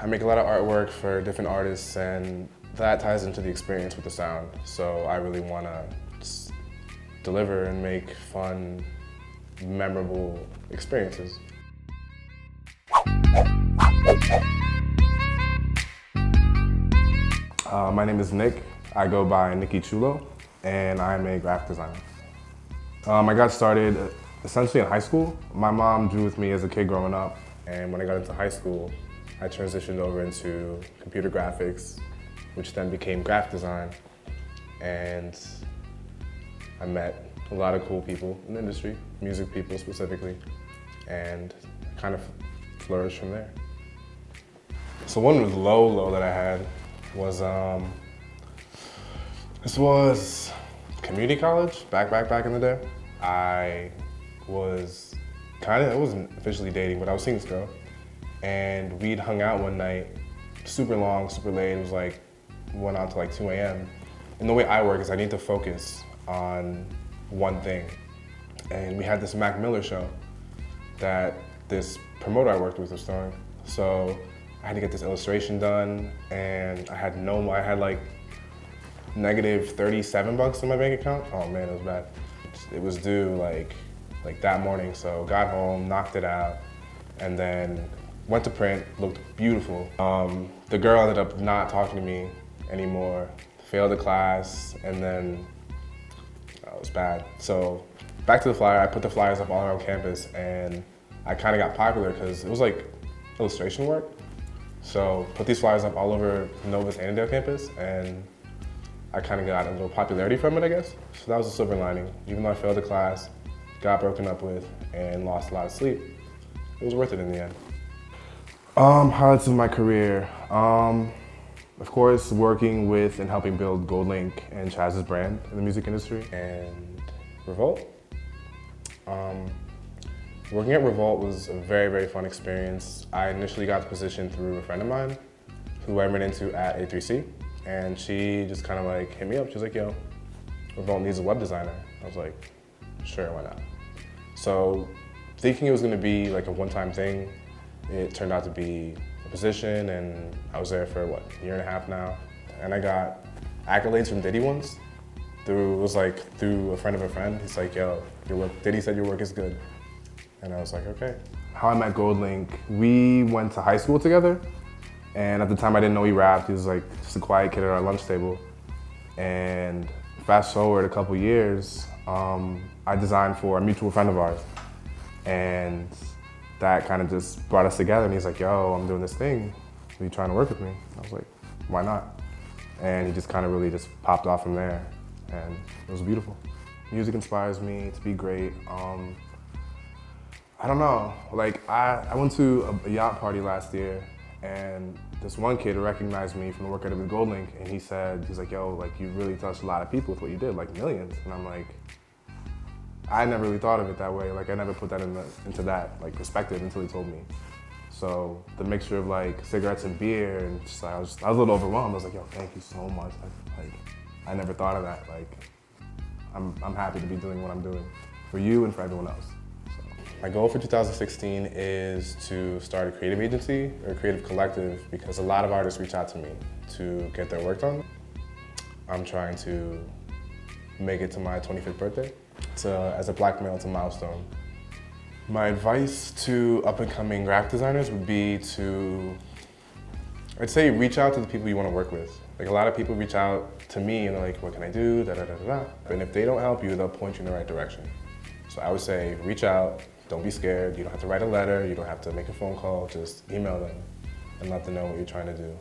I make a lot of artwork for different artists, and that ties into the experience with the sound. So I really want to deliver and make fun, memorable experiences. My name is Nick. I go by Nicky Chulo, and I'm a graphic designer. I got started essentially in high school. My mom drew with me as a kid growing up, and when I got into high school, I transitioned over into computer graphics, which then became graphic design. And I met a lot of cool people in the industry, music people specifically, and kind of flourished from there. So one low that I had was, this was community college, back in the day. I wasn't officially dating, but I was seeing this girl, and we'd hung out one night, super long, super late. It was like, went on to like 2 a.m. And the way I work is I need to focus on one thing. And we had this Mac Miller show that this promoter I worked with was throwing. So I had to get this illustration done, and I had like negative $37 in my bank account. Oh man, it was bad. It was due like that morning, so got home, knocked it out, and then went to print, looked beautiful. The girl ended up not talking to me anymore, failed the class, and then it was bad. So back to the flyer, I put the flyers up all around campus, and I kind of got popular because it was like illustration work. So put these flyers up all over Nova's Annandale campus, and I kind of got a little popularity from it, I guess. So that was a silver lining. Even though I failed the class, got broken up with, and lost a lot of sleep, it was worth it in the end. Highlights of my career. Of course, working with and helping build GoldLink and Chaz's brand in the music industry, and Revolt. Working at Revolt was a very, very fun experience. I initially got the position through a friend of mine who I ran into at A3C, and she just kind of like hit me up. She was like, yo, Revolt needs a web designer. I was like, sure, why not? So thinking it was gonna be like a one-time thing, it turned out to be a position, and I was there for what, a year and a half now. And I got accolades from Diddy once. Through a friend of a friend. He's like, yo, Diddy said your work is good. And I was like, okay. How I met GoldLink, we went to high school together, and at the time I didn't know he rapped. He was like just a quiet kid at our lunch table. And fast forward a couple years, I designed for a mutual friend of ours. And that kind of just brought us together, and he's like, yo, I'm doing this thing. Are you trying to work with me? I was like, why not? And he just kind of really just popped off from there, and it was beautiful. Music inspires me to be great. I don't know, like I went to a yacht party last year, and this one kid recognized me from the work I did with GoldLink, and he's like, yo, like you really touched a lot of people with what you did, like millions. And I'm like, I never really thought of it that way. Like I never put that into that like perspective until he told me. So the mixture of like cigarettes and beer, and just like, I was a little overwhelmed. I was like, yo, thank you so much. Like I never thought of that. Like I'm happy to be doing what I'm doing for you and for everyone else. My goal for 2016 is to start a creative agency or a creative collective, because a lot of artists reach out to me to get their work done. I'm trying to make it to my 25th birthday. As a black male, it's a milestone. My advice to up-and-coming graphic designers would be to, I'd say, reach out to the people you want to work with. Like a lot of people reach out to me and they're like, what can I do, da da da da da. And if they don't help you, they'll point you in the right direction. So I would say, reach out. Don't be scared. You don't have to write a letter. You don't have to make a phone call. Just email them and let them know what you're trying to do.